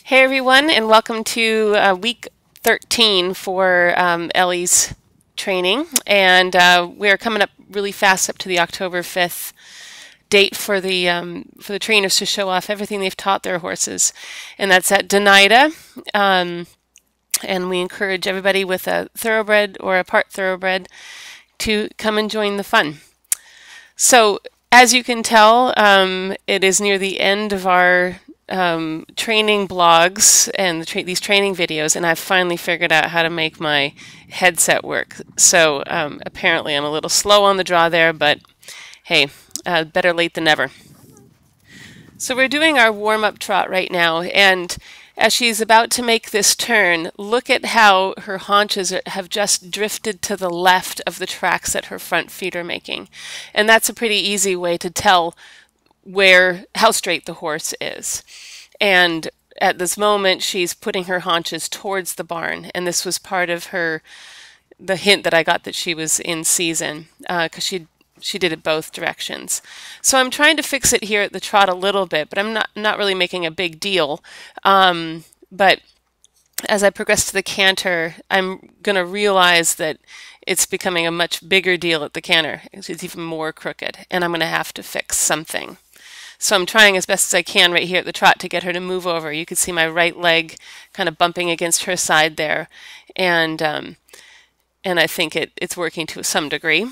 Hey everyone, and welcome to week 13 for Ellie's training. And we're coming up really fast up to the October 5th date for the trainers to show off everything they've taught their horses. And that's at Denida. And we encourage everybody with a thoroughbred or a part thoroughbred to come and join the fun. So, as you can tell, it is near the end of our training blogs and these training videos, and I've finally figured out how to make my headset work. So, apparently, I'm a little slow on the draw there, but hey, better late than never. So, we're doing our warm up trot right now, and as she's about to make this turn, look at how her haunches have just drifted to the left of the tracks that her front feet are making. And that's a pretty easy way to tell how straight the horse is. And at this moment, she's putting her haunches towards the barn. And this was part of the hint that I got that she was in season, because she did it both directions. So I'm trying to fix it here at the trot a little bit, but I'm not really making a big deal. But as I progress to the canter, I'm going to realize that it's becoming a much bigger deal at the canter. It's even more crooked, and I'm going to have to fix something. So I'm trying as best as I can right here at the trot to get her to move over. You can see my right leg kind of bumping against her side there, and I think it's working to some degree.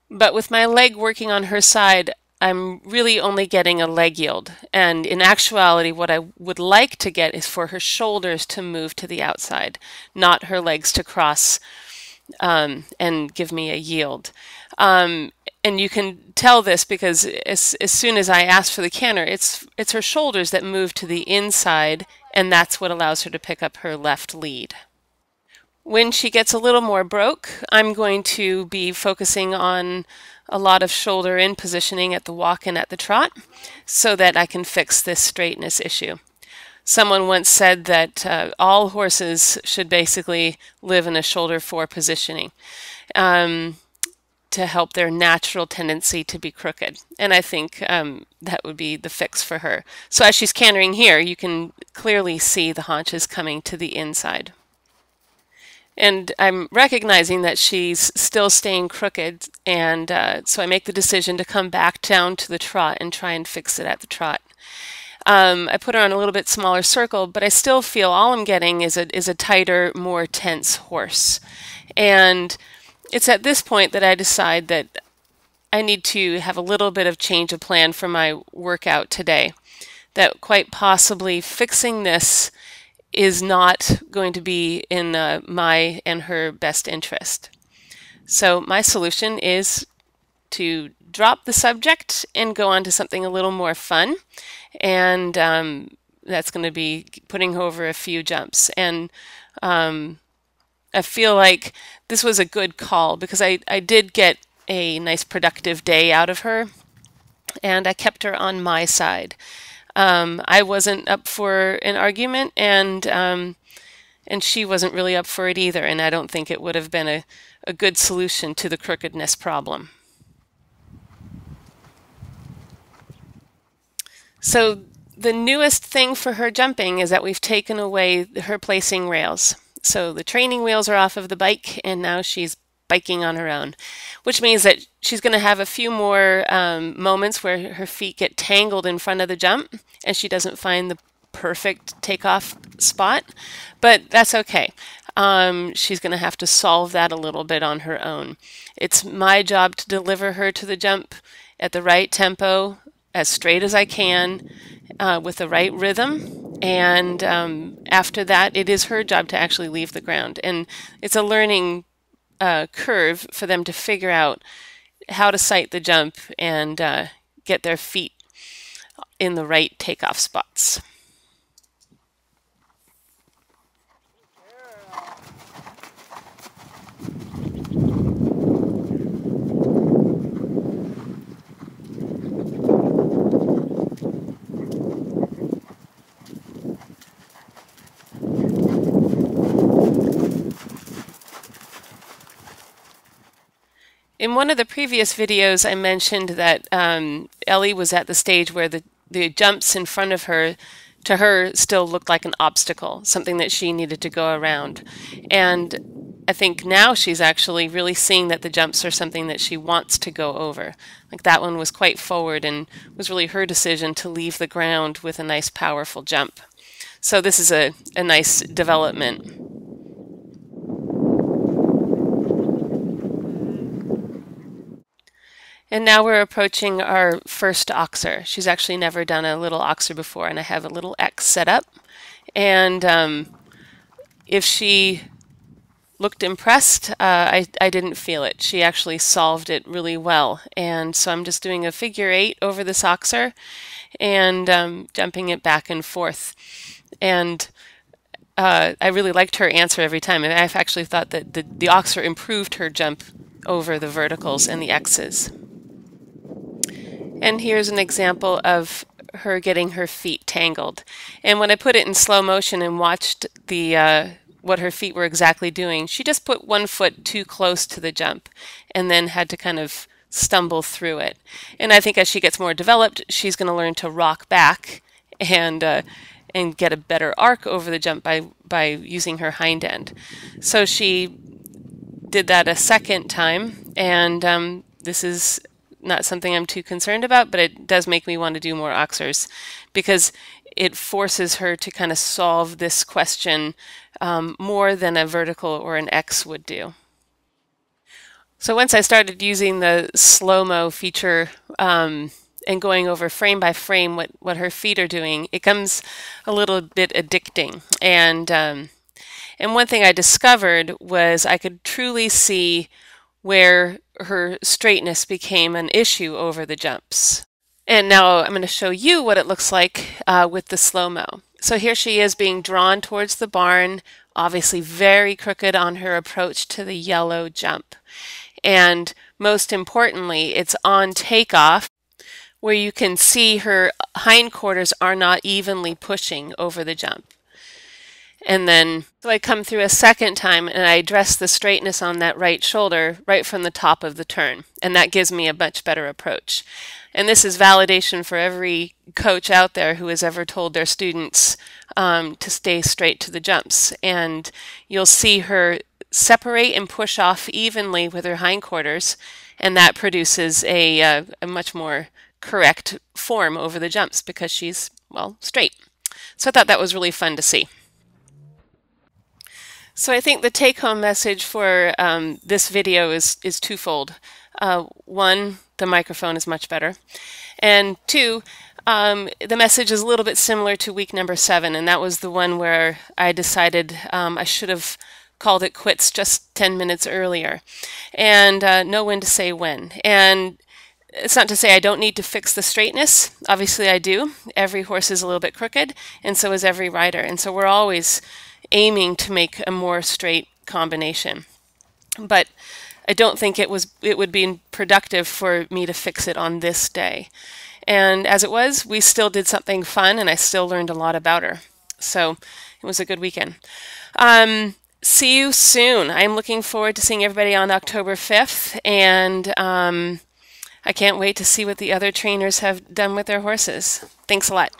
But with my leg working on her side, I'm really only getting a leg yield. And in actuality, what I would like to get is for her shoulders to move to the outside, not her legs to cross and give me a yield. And you can tell this because as soon as I ask for the canter, it's her shoulders that move to the inside, and that's what allows her to pick up her left lead. When she gets a little more broke, I'm going to be focusing on a lot of shoulder in positioning at the walk and at the trot so that I can fix this straightness issue. Someone once said that all horses should basically live in a shoulder 4 positioning to help their natural tendency to be crooked. And I think that would be the fix for her. So as she's cantering here, you can clearly see the haunches coming to the inside. And I'm recognizing that she's still staying crooked, and so I make the decision to come back down to the trot and try and fix it at the trot. I put her on a little bit smaller circle, but I still feel all I'm getting is a tighter, more tense horse. And it's at this point that I decide that I need to have a little bit of change of plan for my workout today. That quite possibly fixing this is not going to be in my and her best interest. So my solution is to drop the subject and go on to something a little more fun, and that's going to be putting her over a few jumps. And I feel like this was a good call because I did get a nice productive day out of her, and I kept her on my side. I wasn't up for an argument, and she wasn't really up for it either, and I don't think it would have been a good solution to the crookedness problem. So the newest thing for her jumping is that we've taken away her placing rails. So the training wheels are off of the bike, and now she's biking on her own, which means that she's going to have a few more moments where her feet get tangled in front of the jump and she doesn't find the perfect takeoff spot, but that's okay. She's going to have to solve that a little bit on her own. It's my job to deliver her to the jump at the right tempo, as straight as I can, with the right rhythm, and after that it is her job to actually leave the ground. And it's a learning curve for them to figure out how to sight the jump and get their feet in the right takeoff spots. In one of the previous videos, I mentioned that Ellie was at the stage where the jumps in front of her to her still looked like an obstacle, something that she needed to go around. And I think now she's actually really seeing that the jumps are something that she wants to go over. Like that one was quite forward and was really her decision to leave the ground with a nice powerful jump. So this is a nice development. And now we're approaching our first oxer. She's actually never done a little oxer before, and I have a little X set up. And if she looked impressed, I didn't feel it. She actually solved it really well. And so I'm just doing a figure 8 over this oxer and jumping it back and forth. And I really liked her answer every time. And I've actually thought that the oxer improved her jump over the verticals and the X's. And here's an example of her getting her feet tangled. And when I put it in slow motion and watched the what her feet were exactly doing, she just put one foot too close to the jump and then had to kind of stumble through it. And I think as she gets more developed, she's going to learn to rock back and get a better arc over the jump by using her hind end. So she did that a second time, and this is not something I'm too concerned about, but it does make me want to do more oxers because it forces her to kind of solve this question more than a vertical or an X would do. So once I started using the slow-mo feature and going over frame by frame what her feet are doing, it becomes a little bit addicting. And one thing I discovered was I could truly see where her straightness became an issue over the jumps. And now I'm going to show you what it looks like with the slow-mo. So here she is being drawn towards the barn, obviously very crooked on her approach to the yellow jump. And most importantly, it's on takeoff where you can see her hindquarters are not evenly pushing over the jump. And then so I come through a second time and I address the straightness on that right shoulder right from the top of the turn. And that gives me a much better approach. And this is validation for every coach out there who has ever told their students to stay straight to the jumps. And you'll see her separate and push off evenly with her hindquarters, and that produces a much more correct form over the jumps because she's, well, straight. So I thought that was really fun to see. So I think the take-home message for this video is twofold. One, the microphone is much better. And two, the message is a little bit similar to week number 7, and that was the one where I decided I should have called it quits just 10 minutes earlier, and know when to say when. And it's not to say I don't need to fix the straightness. Obviously I do. Every horse is a little bit crooked, and so is every rider. And so we're always aiming to make a more straight combination. But I don't think it would be productive for me to fix it on this day. And as it was, we still did something fun, and I still learned a lot about her. So it was a good weekend. See you soon. I'm looking forward to seeing everybody on October 5th, and I can't wait to see what the other trainers have done with their horses. Thanks a lot.